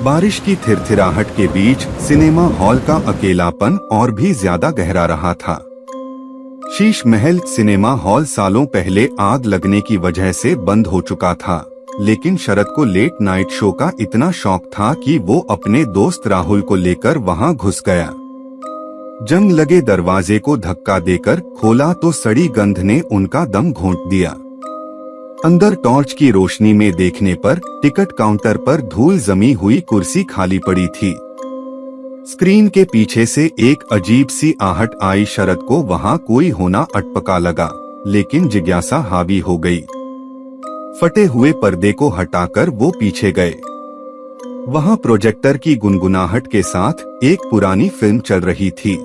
बारिश की थिरथिराहट के बीच सिनेमा हॉल का अकेलापन और भी ज्यादा गहरा रहा था। शीश महल सिनेमा हॉल सालों पहले आग लगने की वजह से बंद हो चुका था, लेकिन शरद को लेट नाइट शो का इतना शौक था कि वो अपने दोस्त राहुल को लेकर वहां घुस गया। जंग लगे दरवाजे को धक्का देकर खोला तो सड़ी गंध ने उनका दम घोंट दिया। अंदर टॉर्च की रोशनी में देखने पर टिकट काउंटर पर धूल जमी हुई कुर्सी खाली पड़ी थी। स्क्रीन के पीछे से एक अजीब सी आहट आई। शरद को वहां कोई होना अटपका लगा, लेकिन जिज्ञासा हावी हो गई। फटे हुए पर्दे को हटाकर वो पीछे गए। वहां प्रोजेक्टर की गुनगुनाहट के साथ एक पुरानी फिल्म चल रही थी।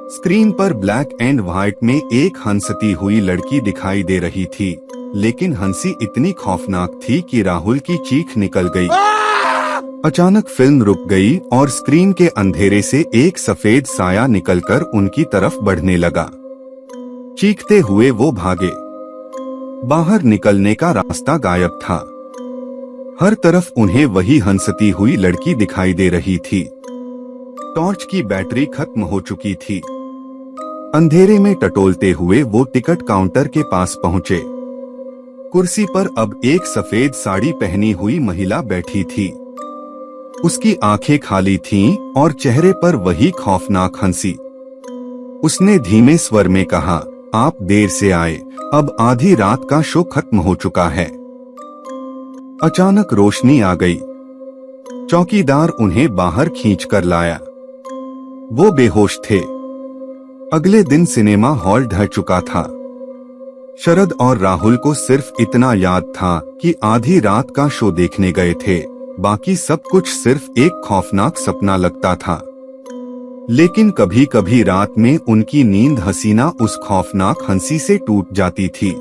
स्क्रीन पर ब्लैक एंड व्हाइट में एक हंसती हुई लड़की दिखाई दे रही थी, लेकिन हंसी इतनी खौफनाक थी कि राहुल की चीख निकल गई। अचानक फिल्म रुक गई और स्क्रीन के अंधेरे से एक सफेद साया निकलकर उनकी तरफ बढ़ने लगा। चीखते हुए वो भागे। बाहर निकलने का रास्ता गायब था। हर तरफ उन्हें वही हंसती हुई लड़की दिखाई दे रही थी। टॉर्च की बैटरी खत्म हो चुकी थी। अंधेरे में टटोलते हुए वो टिकट काउंटर के पास पहुंचे। कुर्सी पर अब एक सफेद साड़ी पहनी हुई महिला बैठी थी। उसकी आंखें खाली थीं और चेहरे पर वही खौफनाक हंसी। उसने धीमे स्वर में कहा, आप देर से आए, अब आधी रात का शो खत्म हो चुका है। अचानक रोशनी आ गई। चौकीदार उन्हें बाहर खींचकर लाया। वो बेहोश थे। अगले दिन सिनेमा हॉल ढह चुका था। शरद और राहुल को सिर्फ इतना याद था कि आधी रात का शो देखने गए थे, बाकी सब कुछ सिर्फ एक खौफनाक सपना लगता था। लेकिन कभी कभी रात में उनकी नींद हसीना उस खौफनाक हंसी से टूट जाती थी।